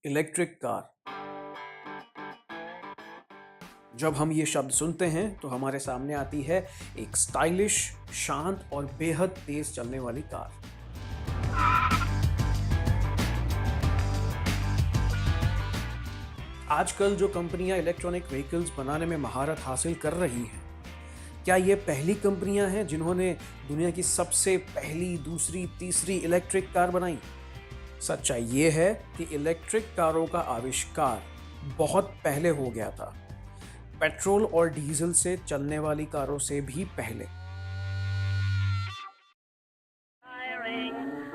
Electric car. जब हम ये शब्द सुनते हैं तो हमारे सामने आती है एक स्टाइलिश, शांत और बेहद तेज चलने वाली कार। आजकल जो कंपनियां इलेक्ट्रॉनिक व्हीकल्स बनाने में महारत हासिल कर रही हैं, क्या ये पहली कंपनियां हैं जिन्होंने दुनिया की सबसे पहली, दूसरी, तीसरी इलेक्ट्रिक कार बनाई? सच्चाई ये है कि इलेक्ट्रिक कारों का आविष्कार बहुत पहले हो गया था, पेट्रोल और डीजल से चलने वाली कारों से भी पहले।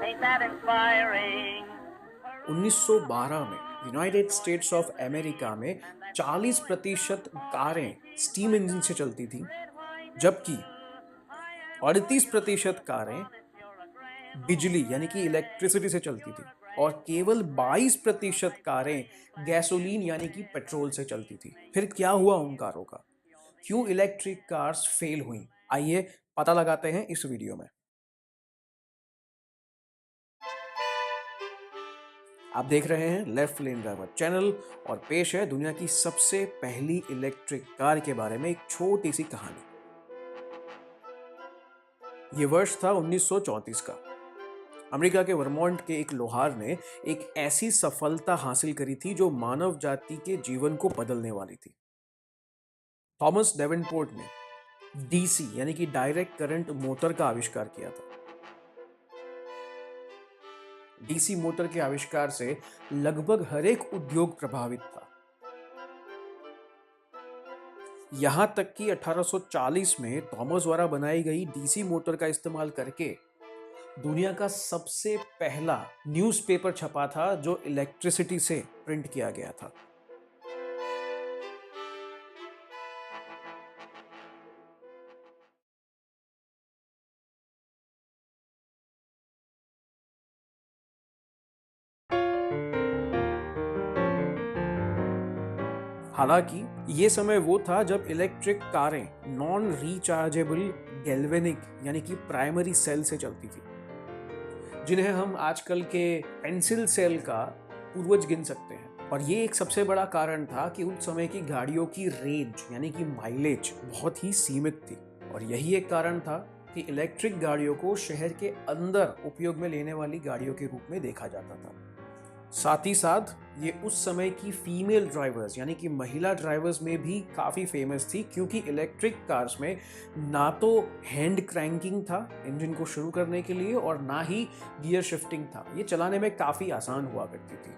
Ain't that inspiring? 1912 में यूनाइटेड स्टेट्स ऑफ अमेरिका में 40% कारें स्टीम इंजन से चलती थी, जबकि 38% कारें बिजली यानी कि इलेक्ट्रिसिटी से चलती थी और केवल 22% कारें गैसोलीन यानी कि पेट्रोल से चलती थी। फिर क्या हुआ उन कारों का? क्यों इलेक्ट्रिक कार्स फेल हुई? आइए पता लगाते हैं इस वीडियो में। आप देख रहे हैं लेफ्ट लेन ड्राइवर चैनल और पेश है दुनिया की सबसे पहली इलेक्ट्रिक कार के बारे में एक छोटी सी कहानी। ये वर्ष था 1934 का। अमेरिका के वर्मोंट के एक लोहार ने एक ऐसी सफलता हासिल करी थी जो मानव जाति के जीवन को बदलने वाली थी। थॉमस डेवेनपोर्ट ने डीसी यानी कि डायरेक्ट करंट मोटर का आविष्कार किया था। डीसी मोटर के आविष्कार से लगभग हर एक उद्योग प्रभावित था। यहां तक कि 1840 में थॉमस द्वारा बनाई गई डीसी मोटर का इस्तेमाल करके दुनिया का सबसे पहला न्यूज़पेपर छपा था जो इलेक्ट्रिसिटी से प्रिंट किया गया था। हालांकि ये समय वो था जब इलेक्ट्रिक कारें नॉन रिचार्जेबल गैल्वेनिक यानी कि प्राइमरी सेल से चलती थी, जिन्हें हम आजकल के पेंसिल सेल का पूर्वज गिन सकते हैं। और ये एक सबसे बड़ा कारण था कि उस समय की गाड़ियों की रेंज यानी कि माइलेज बहुत ही सीमित थी। और यही एक कारण था कि इलेक्ट्रिक गाड़ियों को शहर के अंदर उपयोग में लेने वाली गाड़ियों के रूप में देखा जाता था। साथ ही साथ ये उस समय की फीमेल ड्राइवर्स यानी कि महिला ड्राइवर्स में भी काफ़ी फेमस थी, क्योंकि इलेक्ट्रिक कार्स में ना तो हैंड क्रैंकिंग था इंजन को शुरू करने के लिए और ना ही गियर शिफ्टिंग था। ये चलाने में काफ़ी आसान हुआ करती थी।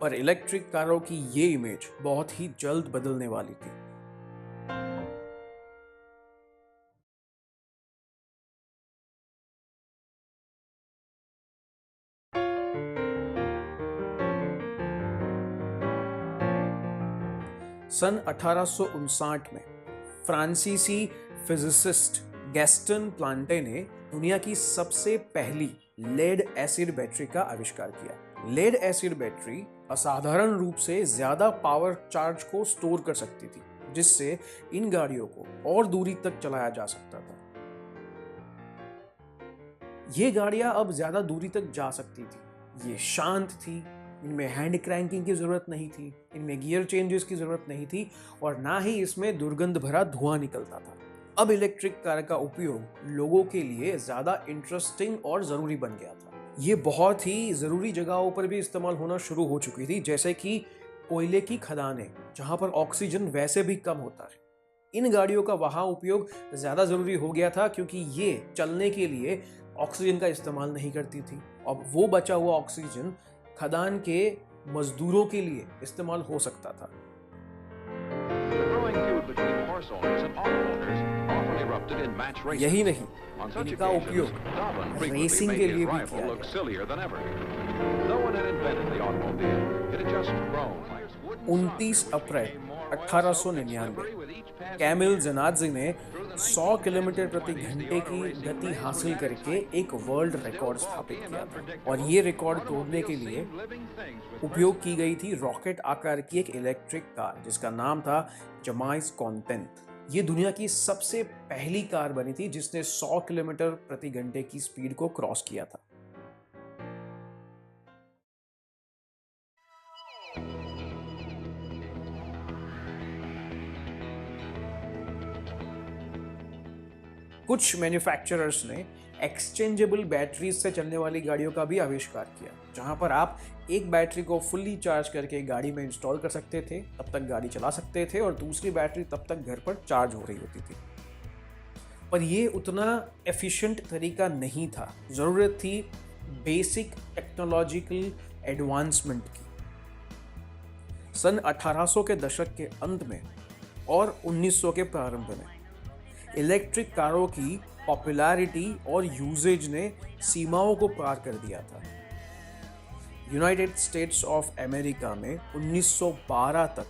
पर इलेक्ट्रिक कारों की ये इमेज बहुत ही जल्द बदलने वाली थी। सन 1859 में फ्रांसीसी फिजिसिस्ट गैस्टन प्लांटे ने दुनिया की सबसे पहली लेड एसिड बैटरी का आविष्कार किया। लेड एसिड बैटरी असाधारण रूप से ज्यादा पावर चार्ज को स्टोर कर सकती थी, जिससे इन गाड़ियों को और दूरी तक चलाया जा सकता था। ये गाड़ियां अब ज्यादा दूरी तक जा सकती थी। ये शांत थी, इनमें हैंड क्रैंकिंग की जरूरत नहीं थी, इनमें गियर चेंजेस की जरूरत नहीं थी और ना ही इसमें दुर्गंध भरा धुआं निकलता था। अब इलेक्ट्रिक कार का उपयोग लोगों के लिए ज्यादा इंटरेस्टिंग और जरूरी बन गया था। ये बहुत ही जरूरी जगहों पर भी इस्तेमाल होना शुरू हो चुकी थी, जैसे कि कोयले की खदानें, जहां पर ऑक्सीजन वैसे भी कम होता है। इन गाड़ियों का वहां उपयोग ज्यादा जरूरी हो गया था, क्योंकि ये चलने के लिए ऑक्सीजन का इस्तेमाल नहीं करती थी। अब वो बचा हुआ ऑक्सीजन खदान के मजदूरों के लिए इस्तेमाल हो सकता था। यही नहीं, इनका उपयोग रेसिंग के लिए भी किया गया। 29 अप्रैल 1899 कैमिल जनात्जी ने 100 किलोमीटर प्रति घंटे की गति हासिल करके एक वर्ल्ड रिकॉर्ड स्थापित किया था। और ये रिकॉर्ड तोड़ने के लिए उपयोग की गई थी रॉकेट आकार की एक इलेक्ट्रिक कार, जिसका नाम था जमाइस कॉन्टेंट। ये दुनिया की सबसे पहली कार बनी थी जिसने 100 किलोमीटर प्रति घंटे की स्पीड को क्रॉस किया था। कुछ मैन्युफैक्चरर्स ने एक्सचेंजेबल बैटरीज से चलने वाली गाड़ियों का भी आविष्कार किया, जहां पर आप एक बैटरी को फुल्ली चार्ज करके गाड़ी में इंस्टॉल कर सकते थे, तब तक गाड़ी चला सकते थे, और दूसरी बैटरी तब तक घर पर चार्ज हो रही होती थी। पर ये उतना एफिशिएंट तरीका नहीं था। ज़रूरत थी बेसिक टेक्नोलॉजिकल एडवांसमेंट की। सन 1800 के दशक के अंत में और 1900 के प्रारंभ में इलेक्ट्रिक कारों की पॉपुलैरिटी और यूजेज ने सीमाओं को पार कर दिया था। यूनाइटेड स्टेट्स ऑफ अमेरिका में 1912 तक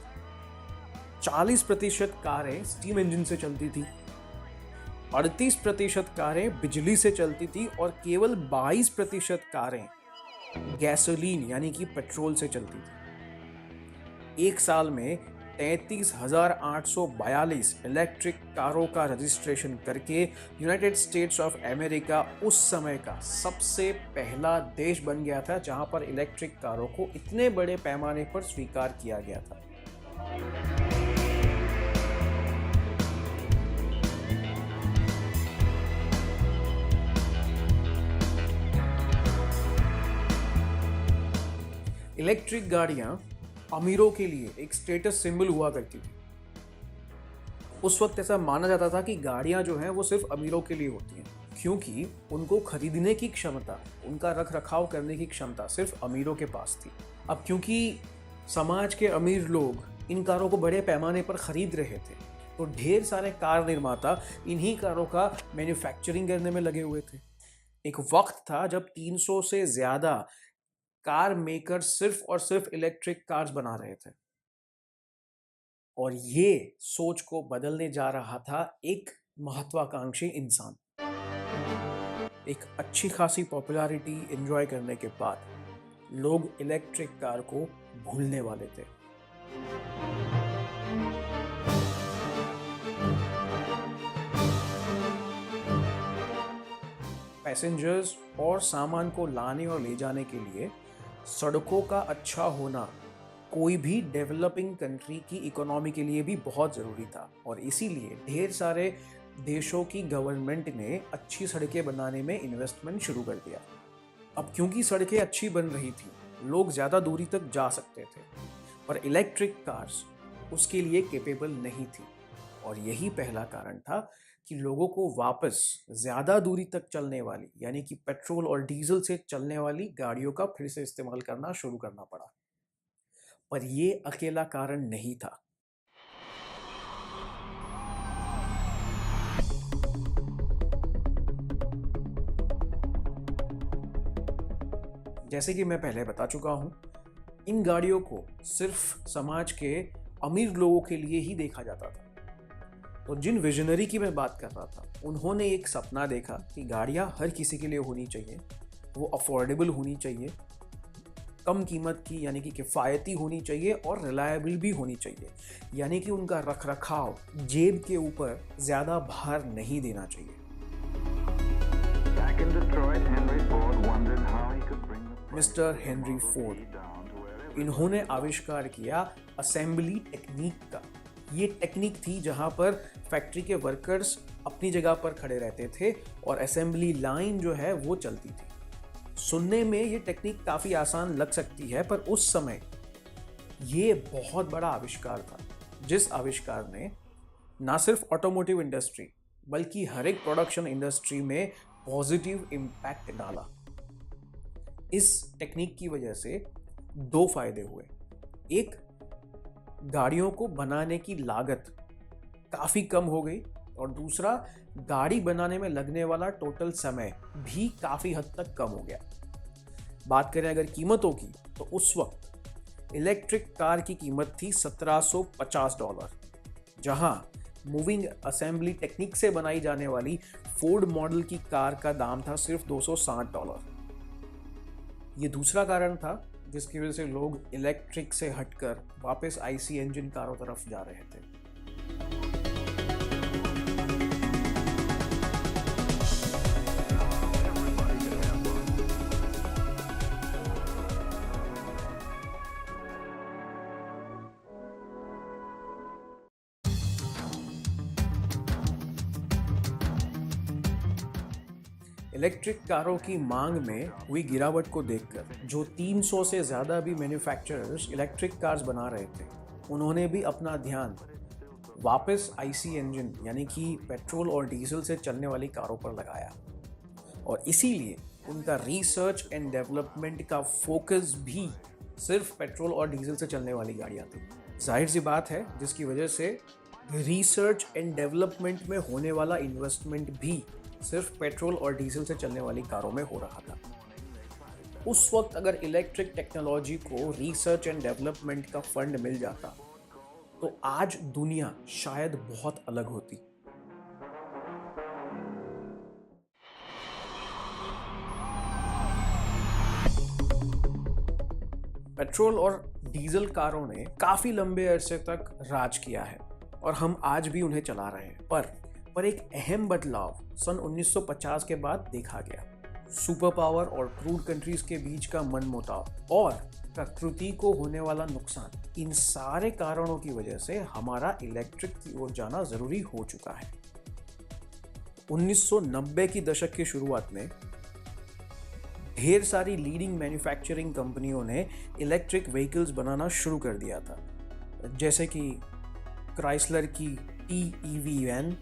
40% कारें स्टीम इंजन से चलती थी, 38% कारें बिजली से चलती थी और केवल 22% कारें गैसोलीन यानी कि पेट्रोल से चलती थी। एक साल में 33,842 इलेक्ट्रिक कारों का रजिस्ट्रेशन करके यूनाइटेड स्टेट्स ऑफ अमेरिका उस समय का सबसे पहला देश बन गया था जहां पर इलेक्ट्रिक कारों को इतने बड़े पैमाने पर स्वीकार किया गया था। इलेक्ट्रिक गाड़ियां अमीरों के लिए एक स्टेटस सिंबल हुआ करती थी। उस वक्त ऐसा माना जाता था कि गाड़ियां जो हैं वो सिर्फ अमीरों के लिए होती हैं, क्योंकि उनको खरीदने की क्षमता, उनका रख रखाव करने की क्षमता सिर्फ अमीरों के पास थी। अब क्योंकि समाज के अमीर लोग इन कारों को बड़े पैमाने पर खरीद रहे थे, तो ढेर सारे कार निर्माता इन्हीं कारों का मैन्युफैक्चरिंग करने में लगे हुए थे। एक वक्त था जब 300 से ज़्यादा कार मेकर सिर्फ और सिर्फ इलेक्ट्रिक कार्स बना रहे थे, और ये सोच को बदलने जा रहा था एक महत्वाकांक्षी इंसान। एक अच्छी खासी पॉपुलैरिटी एंजॉय करने के बाद लोग इलेक्ट्रिक कार को भूलने वाले थे। पैसेंजर्स और सामान को लाने और ले जाने के लिए सड़कों का अच्छा होना कोई भी डेवलपिंग कंट्री की इकोनॉमी के लिए भी बहुत ज़रूरी था, और इसीलिए ढेर सारे देशों की गवर्नमेंट ने अच्छी सड़कें बनाने में इन्वेस्टमेंट शुरू कर दिया। अब क्योंकि सड़कें अच्छी बन रही थी, लोग ज़्यादा दूरी तक जा सकते थे, पर इलेक्ट्रिक कार्स उसके लिए कैपेबल नहीं थी, और यही पहला कारण था कि लोगों को वापस ज़्यादा दूरी तक चलने वाली यानी कि पेट्रोल और डीजल से चलने वाली गाड़ियों का फिर से इस्तेमाल करना शुरू करना पड़ा। पर ये अकेला कारण नहीं था। जैसे कि मैं पहले बता चुका हूं, इन गाड़ियों को सिर्फ समाज के अमीर लोगों के लिए ही देखा जाता था। तो जिन विजनरी की मैं बात कर रहा था, उन्होंने एक सपना देखा कि गाड़ियां हर किसी के लिए होनी चाहिए, वो अफोर्डेबल होनी चाहिए, कम कीमत की यानी कि किफ़ायती होनी चाहिए, और रिलायबल भी होनी चाहिए, यानी कि उनका रख रखाव जेब के ऊपर ज़्यादा भार नहीं देना चाहिए। मिस्टर हेनरी फोर्ड, इन्होंने आविष्कार किया असेंबली टेक्निक का। ये टेक्निक थी जहां पर फैक्ट्री के वर्कर्स अपनी जगह पर खड़े रहते थे और असेंबली लाइन जो है वो चलती थी। सुनने में ये टेक्निक काफ़ी आसान लग सकती है, पर उस समय ये बहुत बड़ा आविष्कार था, जिस आविष्कार ने ना सिर्फ ऑटोमोटिव इंडस्ट्री बल्कि हर एक प्रोडक्शन इंडस्ट्री में पॉजिटिव इम्पैक्ट डाला। इस टेक्निक की वजह से दो फायदे हुए। एक, गाड़ियों को बनाने की लागत काफ़ी कम हो गई, और दूसरा, गाड़ी बनाने में लगने वाला टोटल समय भी काफ़ी हद तक कम हो गया। बात करें अगर कीमतों की, तो उस वक्त इलेक्ट्रिक कार की कीमत थी $1750, जहां मूविंग असेंबली टेक्निक से बनाई जाने वाली फोर्ड मॉडल की कार का दाम था सिर्फ $260। ये दूसरा कारण था जिसकी वजह से लोग इलेक्ट्रिक से हटकर वापस आईसी इंजन कारों तरफ जा रहे थे। इलेक्ट्रिक कारों की मांग में हुई गिरावट को देखकर जो 300 से ज़्यादा भी मैन्युफैक्चरर्स इलेक्ट्रिक कार्स बना रहे थे, उन्होंने भी अपना ध्यान वापस आईसी इंजन यानी कि पेट्रोल और डीजल से चलने वाली कारों पर लगाया और इसीलिए उनका रिसर्च एंड डेवलपमेंट का फोकस भी सिर्फ पेट्रोल और डीजल से चलने वाली गाड़ियाँ थी। जाहिर सी बात है, जिसकी वजह से रिसर्च एंड डेवलपमेंट में होने वाला इन्वेस्टमेंट भी सिर्फ पेट्रोल और डीजल से चलने वाली कारों में हो रहा था। उस वक्त अगर इलेक्ट्रिक टेक्नोलॉजी को रिसर्च एंड डेवलपमेंट का फंड मिल जाता तो आज दुनिया शायद बहुत अलग होती। पेट्रोल और डीजल कारों ने काफी लंबे अरसे तक राज किया है और हम आज भी उन्हें चला रहे हैं, पर एक अहम बदलाव सन 1950 के बाद देखा गया। सुपर पावर और क्रूड कंट्रीज के बीच का मनमुटाव और प्रकृति को होने वाला नुकसान, इन सारे कारणों की वजह से हमारा इलेक्ट्रिक की ओर जाना जरूरी हो चुका है। 1990 की दशक की शुरुआत में ढेर सारी लीडिंग मैन्युफैक्चरिंग कंपनियों ने इलेक्ट्रिक व्हीकल्स बनाना शुरू कर दिया था, जैसे कि क्राइसलर की TEV van,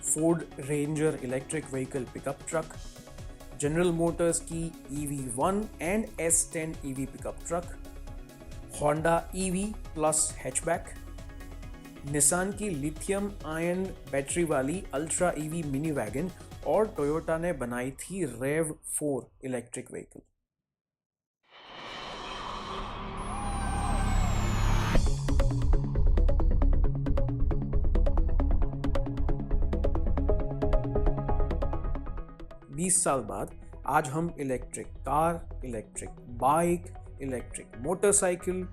Ford Ranger electric vehicle pickup truck, General Motors की EV1 and S10 EV pickup truck, Honda EV plus hatchback, Nissan की लिथियम आयन बैटरी वाली अल्ट्रा EV मिनी वैगन और टोयोटा ने बनाई थी RAV4 इलेक्ट्रिक व्हीकल। बीस साल बाद आज हम electric car, electric bike, electric motorcycle,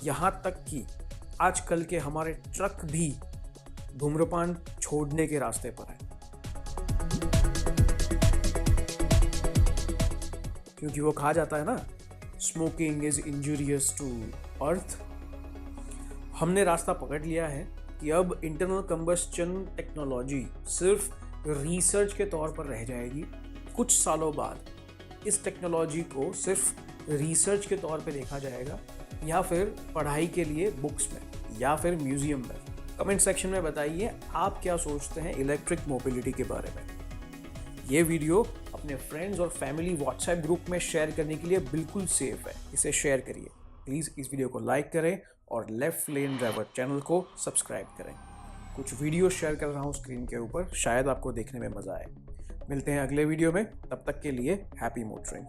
यहाँ तक कि आजकल के हमारे ट्रक भी धूम्रपान छोड़ने के रास्ते पर है, क्योंकि वो कहा जाता है ना, smoking is injurious to earth. हमने रास्ता पकड़ लिया है कि अब इंटरनल कंबस्शन टेक्नोलॉजी सिर्फ रिसर्च के तौर पर रह जाएगी। कुछ सालों बाद इस टेक्नोलॉजी को सिर्फ रिसर्च के तौर पे देखा जाएगा या फिर पढ़ाई के लिए बुक्स में या फिर म्यूजियम में। कमेंट सेक्शन में बताइए आप क्या सोचते हैं इलेक्ट्रिक मोबिलिटी के बारे में। ये वीडियो अपने फ्रेंड्स और फैमिली व्हाट्सएप ग्रुप में शेयर करने के लिए बिल्कुल सेफ है, इसे शेयर करिए। प्लीज़ इस वीडियो को लाइक करें और लेफ्ट लेन ड्राइवर चैनल को सब्सक्राइब करें। कुछ वीडियो शेयर कर रहा हूँ स्क्रीन के ऊपर, शायद आपको देखने में मज़ा आए। मिलते हैं अगले वीडियो में, तब तक के लिए हैप्पी मोटरिंग।